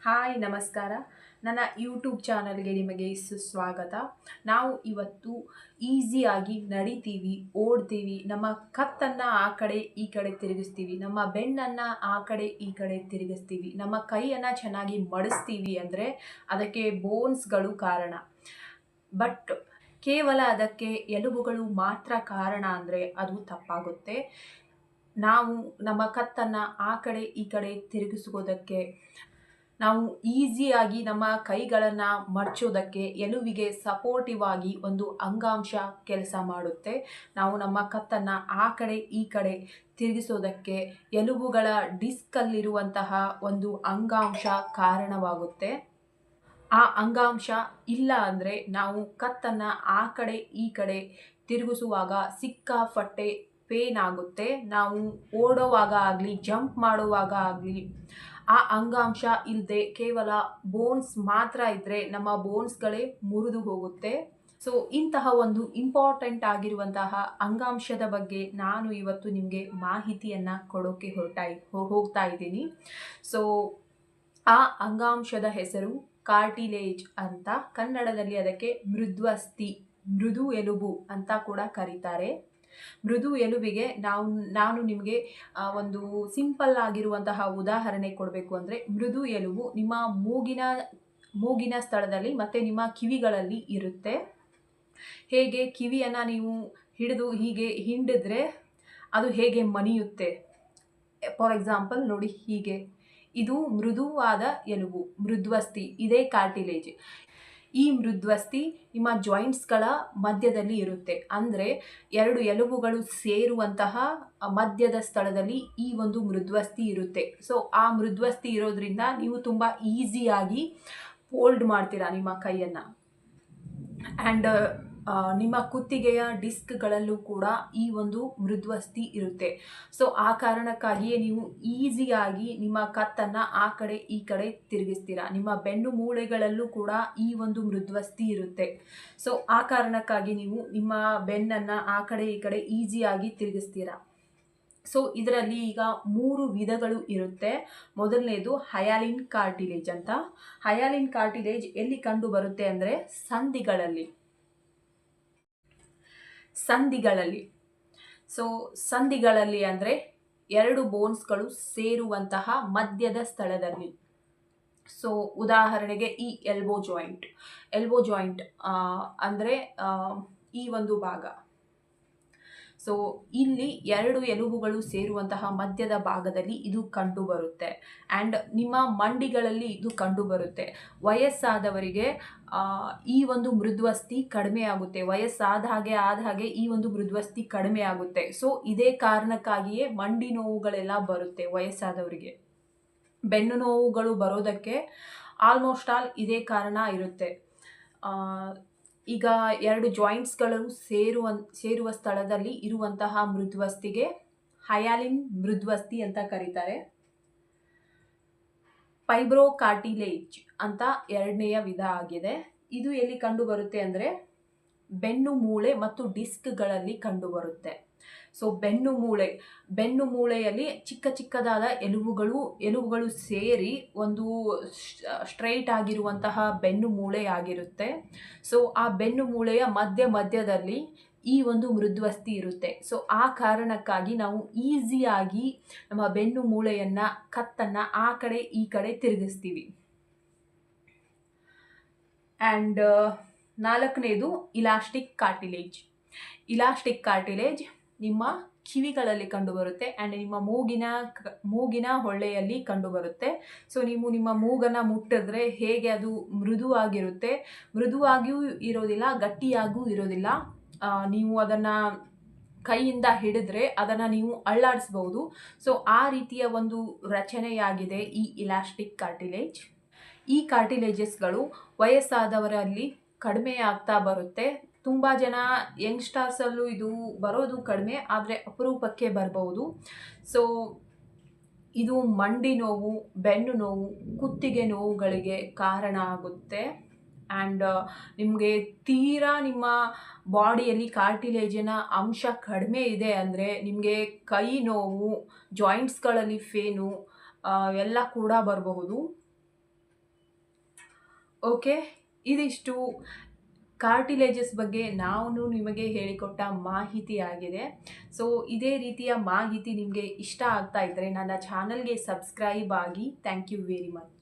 Hi ನಮಸ್ಕಾರ. ನನ್ನ YouTube ಚಾನಲ್ಗೆ ನಿಮಗೆ ಸುಸ್ವಾಗತ. ನಾವು ಇವತ್ತು ಈಸಿಯಾಗಿ ನಡಿತೀವಿ, ಓಡ್ತೀವಿ, ನಮ್ಮ ಕತ್ತನ್ನು ಆ ಕಡೆ ಈ ಕಡೆ ತಿರುಗಿಸ್ತೀವಿ, ನಮ್ಮ ಬೆನ್ನನ್ನು ಆ ಕಡೆ ಈ ಕಡೆ ತಿರುಗಿಸ್ತೀವಿ, ನಮ್ಮ ಕೈಯನ್ನು ಚೆನ್ನಾಗಿ ಮಡಿಸ್ತೀವಿ ಅಂದರೆ ಅದಕ್ಕೆ ಬೋನ್ಸ್ಗಳು ಕಾರಣ. ಬಟ್ ಕೇವಲ ಅದಕ್ಕೆ ಎಲುಬುಗಳು ಮಾತ್ರ ಕಾರಣ ಅಂದರೆ ಅದು ತಪ್ಪಾಗುತ್ತೆ. ನಾವು ನಮ್ಮ ಕತ್ತನ್ನು ಆ ಕಡೆ ಈ ಕಡೆ ತಿರುಗಿಸುವುದಕ್ಕೆ, ನಾವು ಈಸಿಯಾಗಿ ನಮ್ಮ ಕೈಗಳನ್ನು ಮಡಚೋದಕ್ಕೆ ಎಲುಬಿಗೆ ಸಪೋರ್ಟಿವ್ ಆಗಿ ಒಂದು ಅಂಗಾಂಶ ಕೆಲಸ ಮಾಡುತ್ತೆ. ನಾವು ನಮ್ಮ ಕತ್ತನ್ನು ಆ ಕಡೆ ಈ ಕಡೆ ತಿರುಗಿಸೋದಕ್ಕೆ ಎಲುಬುಗಳ ಡಿಸ್ಕಲ್ಲಿರುವಂತಹ ಒಂದು ಅಂಗಾಂಶ ಕಾರಣವಾಗುತ್ತೆ. ಆ ಅಂಗಾಂಶ ಇಲ್ಲ ಅಂದರೆ ನಾವು ಕತ್ತನ್ನು ಆ ಕಡೆ ಈ ಕಡೆ ತಿರುಗಿಸುವಾಗ ಸಿಕ್ಕಾಪಟ್ಟೆ ಪೇನ್ ಆಗುತ್ತೆ. ನಾವು ಓಡುವಾಗ ಆಗಲಿ, ಜಂಪ್ ಮಾಡುವಾಗ ಆಗಲಿ, ಆ ಅಂಗಾಂಶ ಇಲ್ಲದೆ ಕೇವಲ ಬೋನ್ಸ್ ಮಾತ್ರ ಇದ್ದರೆ ನಮ್ಮ ಬೋನ್ಸ್ಗಳೇ ಮುರಿದು ಹೋಗುತ್ತೆ. ಸೊ ಇಂತಹ ಒಂದು ಇಂಪಾರ್ಟೆಂಟ್ ಆಗಿರುವಂತಹ ಅಂಗಾಂಶದ ಬಗ್ಗೆ ನಾನು ಇವತ್ತು ನಿಮಗೆ ಮಾಹಿತಿಯನ್ನು ಕೊಡೋಕ್ಕೆ ಹೋಗ್ತಾ ಇದ್ದೀನಿ. ಸೊ ಆ ಅಂಗಾಂಶದ ಹೆಸರು ಕಾರ್ಟಿಲೇಜ್ ಅಂತ. ಕನ್ನಡದಲ್ಲಿ ಅದಕ್ಕೆ ಮೃದ್ವಸ್ಥಿ, ಮೃದು ಎಲುಬು ಅಂತ ಕೂಡ ಕರೀತಾರೆ. ಮೃದು ಎಲುಬಿಗೆ ನಾನು ನಿಮಗೆ ಒಂದು ಸಿಂಪಲ್ ಆಗಿರುವಂತಹ ಉದಾಹರಣೆ ಕೊಡಬೇಕು ಅಂದರೆ, ಮೃದು ಎಲುಬು ನಿಮ್ಮ ಮೂಗಿನ ಸ್ಥಳದಲ್ಲಿ ಮತ್ತು ನಿಮ್ಮ ಕಿವಿಗಳಲ್ಲಿ ಇರುತ್ತೆ. ಹೇಗೆ ಕಿವಿಯನ್ನು ನೀವು ಹಿಡಿದು ಹೀಗೆ ಹಿಂಡಿದ್ರೆ ಅದು ಹೇಗೆ ಮನಿಯುತ್ತೆ, ಫಾರ್ ಎಕ್ಸಾಂಪಲ್ ನೋಡಿ, ಹೀಗೆ ಇದು ಮೃದುವಾದ ಎಲುಬು, ಮೃದ್ವಸ್ಥಿ, ಇದೇ ಕಾರ್ಟಿಲೇಜ್. ಈ ಮೃದ್ವಸ್ಥಿ ನಿಮ್ಮ ಜಾಯಿಂಟ್ಸ್ಗಳ ಮಧ್ಯದಲ್ಲಿ ಇರುತ್ತೆ. ಅಂದರೆ ಎರಡು ಎಲುಬುಗಳು ಸೇರುವಂತಹ ಮಧ್ಯದ ಸ್ಥಳದಲ್ಲಿ ಈ ಒಂದು ಮೃದ್ವಸ್ಥಿ ಇರುತ್ತೆ. ಸೊ ಆ ಮೃದ್ವಸ್ಥಿ ಇರೋದ್ರಿಂದ ನೀವು ತುಂಬ ಈಸಿಯಾಗಿ ಫೋಲ್ಡ್ ಮಾಡ್ತೀರಾ ನಿಮ್ಮ ಕೈಯನ್ನು. ಆ್ಯಂಡ್ ನಿಮ್ಮ ಕುತ್ತಿಗೆಯ ಡಿಸ್ಕ್ಗಳಲ್ಲೂ ಕೂಡ ಈ ಒಂದು ಮೃದ್ವಸ್ಥಿ ಇರುತ್ತೆ. ಸೊ ಆ ಕಾರಣಕ್ಕಾಗಿಯೇ ನೀವು ಈಸಿಯಾಗಿ ನಿಮ್ಮ ಕತ್ತನ್ನು ಆ ಕಡೆ ಈ ಕಡೆ ತಿರುಗಿಸ್ತೀರಾ. ನಿಮ್ಮ ಬೆನ್ನು ಮೂಳೆಗಳಲ್ಲೂ ಕೂಡ ಈ ಒಂದು ಮೃದ್ವಸ್ಥಿ ಇರುತ್ತೆ. ಸೊ ಆ ಕಾರಣಕ್ಕಾಗಿ ನೀವು ನಿಮ್ಮ ಬೆನ್ನನ್ನು ಆ ಕಡೆ ಈ ಕಡೆ ಈಸಿಯಾಗಿ ತಿರುಗಿಸ್ತೀರಾ. ಸೊ ಇದರಲ್ಲಿ ಈಗ 3 ವಿಧಗಳು ಇರುತ್ತೆ. ಮೊದಲನೇದು ಹಯಾಲಿನ್ ಕಾರ್ಟಿಲೇಜ್ ಅಂತ. ಹಯಾಲಿನ್ ಕಾರ್ಟಿಲೇಜ್ ಎಲ್ಲಿ ಕಂಡು ಬರುತ್ತೆ ಅಂದರೆ ಸಂಧಿಗಳಲ್ಲಿ. ಸೊ ಸಂಧಿಗಳಲ್ಲಿ ಅಂದರೆ ಎರಡು ಬೋನ್ಸ್ಗಳು ಸೇರುವಂತಹ ಮಧ್ಯದ ಸ್ಥಳದಲ್ಲಿ. ಸೊ ಉದಾಹರಣೆಗೆ ಈ ಎಲ್ಬೋ ಜಾಯಿಂಟ್ ಅಂದರೆ ಈ ಒಂದು ಭಾಗ. ಸೊ ಇಲ್ಲಿ ಎರಡು ಎಲುಬುಗಳು ಸೇರುವಂತಹ ಮಧ್ಯದ ಭಾಗದಲ್ಲಿ ಇದು ಕಂಡು ಬರುತ್ತೆ. ಆ್ಯಂಡ್ ನಿಮ್ಮ ಮಂಡಿಗಳಲ್ಲಿ ಇದು ಕಂಡು ಬರುತ್ತೆ. ವಯಸ್ಸಾದವರಿಗೆ ಈ ಒಂದು ಮೃದ್ವಸ್ಥಿ ಕಡಿಮೆ ಆಗುತ್ತೆ. ವಯಸ್ಸಾದ ಹಾಗೆ ಈ ಒಂದು ಮೃದ್ವಸ್ಥಿ ಕಡಿಮೆ ಆಗುತ್ತೆ. ಸೊ ಇದೇ ಕಾರಣಕ್ಕಾಗಿಯೇ ಮಂಡಿ ನೋವುಗಳೆಲ್ಲ ಬರುತ್ತೆ ವಯಸ್ಸಾದವರಿಗೆ. ಬೆನ್ನು ನೋವುಗಳು ಬರೋದಕ್ಕೆ ಆಲ್ಮೋಸ್ಟ್ ಆಲ್ ಇದೇ ಕಾರಣ ಇರುತ್ತೆ. ಈಗ ಎರಡು ಜಾಯಿಂಟ್ಸ್ಗಳು ಸೇರುವ ಸ್ಥಳದಲ್ಲಿ ಇರುವಂತಹ ಮೃದ್ವಸ್ಥಿಗೆ ಹಯಾಲಿನ್ ಮೃದ್ವಸ್ಥಿ ಅಂತ ಕರೀತಾರೆ. ಫೈಬ್ರೋಕಾರ್ಟಿಲೇಜ್ ಅಂತ ಎರಡನೆಯ ವಿಧ ಆಗಿದೆ. ಇದು ಎಲ್ಲಿ ಕಂಡು ಬರುತ್ತೆ ಅಂದರೆ ಬೆನ್ನು ಮೂಳೆ ಮತ್ತು ಡಿಸ್ಕ್ಗಳಲ್ಲಿ ಕಂಡು ಬರುತ್ತೆ. ಸೊ ಬೆನ್ನು ಮೂಳೆಯಲ್ಲಿ ಚಿಕ್ಕದಾದ ಎಲುಬುಗಳು ಸೇರಿ ಒಂದು ಸ್ಟ್ರೈಟ್ ಆಗಿರುವಂತಹ ಬೆನ್ನು ಮೂಳೆ ಆಗಿರುತ್ತೆ. ಸೊ ಆ ಬೆನ್ನು ಮೂಳೆಯ ಮಧ್ಯದಲ್ಲಿ ಈ ಒಂದು ಮೃದ್ವಸ್ಥಿ ಇರುತ್ತೆ. ಸೊ ಆ ಕಾರಣಕ್ಕಾಗಿ ನಾವು ಈಸಿಯಾಗಿ ನಮ್ಮ ಬೆನ್ನು ಮೂಳೆಯನ್ನು, ಕತ್ತನ್ನು ಆ ಕಡೆ ಈ ಕಡೆ ತಿರುಗಿಸ್ತೀವಿ. ಆ್ಯಂಡ್ 4ನೇದು ಇಲಾಸ್ಟಿಕ್ ಕಾರ್ಟಿಲೇಜ್ ನಿಮ್ಮ ಕಿವಿಗಳಲ್ಲಿ ಕಂಡುಬರುತ್ತೆ ಆ್ಯಂಡ್ ನಿಮ್ಮ ಮೂಗಿನ ಹೊಳ್ಳೆಯಲ್ಲಿ ಕಂಡುಬರುತ್ತೆ. ಸೊ ನೀವು ನಿಮ್ಮ ಮೂಗನ್ನು ಮುಟ್ಟಿದ್ರೆ ಹೇಗೆ ಅದು ಮೃದುವಾಗಿಯೂ ಇರೋದಿಲ್ಲ, ಗಟ್ಟಿಯಾಗೂ ಇರೋದಿಲ್ಲ. ನೀವು ಅದನ್ನು ಕೈಯಿಂದ ಹಿಡಿದ್ರೆ ಅದನ್ನು ನೀವು ಅಳ್ಳಾಡಿಸ್ಬೋದು. ಸೊ ಆ ರೀತಿಯ ಒಂದು ರಚನೆಯಾಗಿದೆ ಈ ಇಲಾಸ್ಟಿಕ್ ಕಾರ್ಟಿಲೇಜ್. ಈ ಕಾರ್ಟಿಲೇಜಸ್ಗಳು ವಯಸ್ಸಾದವರಲ್ಲಿ ಕಡಿಮೆ ಆಗ್ತಾ ಬರುತ್ತೆ. ತುಂಬ ಜನ ಯಂಗ್ಸ್ಟರ್ಸಲ್ಲೂ ಇದು ಬರೋದು ಕಡಿಮೆ, ಆದರೆ ಅಪರೂಪಕ್ಕೆ ಬರ್ಬೋದು. ಸೊ ಇದು ಮಂಡಿ ನೋವು, ಬೆನ್ನು ನೋವು, ಕುತ್ತಿಗೆ ನೋವುಗಳಿಗೆ ಕಾರಣ ಆಗುತ್ತೆ. ಆ್ಯಂಡ್ ನಿಮಗೆ ತೀರಾ ನಿಮ್ಮ ಬಾಡಿಯಲ್ಲಿ ಕಾರ್ಟಿಲೇಜಿನ ಅಂಶ ಕಡಿಮೆ ಇದೆ ಅಂದರೆ ನಿಮಗೆ ಕೈ ನೋವು, ಜಾಯಿಂಟ್ಸ್ಗಳಲ್ಲಿ ಪೇನು ಎಲ್ಲ ಕೂಡ ಬರಬಹುದು. ಓಕೆ, ಇದಿಷ್ಟು ಕಾರ್ಟಿಲೇಜಸ್ ಬಗ್ಗೆ ನಾನು ನಿಮಗೆ ಹೇಳಿಕೊಟ್ಟ ಮಾಹಿತಿ ಆಗಿದೆ. ಸೊ ಇದೇ ರೀತಿಯ ಮಾಹಿತಿ ನಿಮಗೆ ಇಷ್ಟ ಆಗ್ತಾ ಇದ್ದರೆ ನನ್ನ ಚಾನಲ್ಗೆ ಸಬ್ಸ್ಕ್ರೈಬ್ ಆಗಿ. Thank you very much.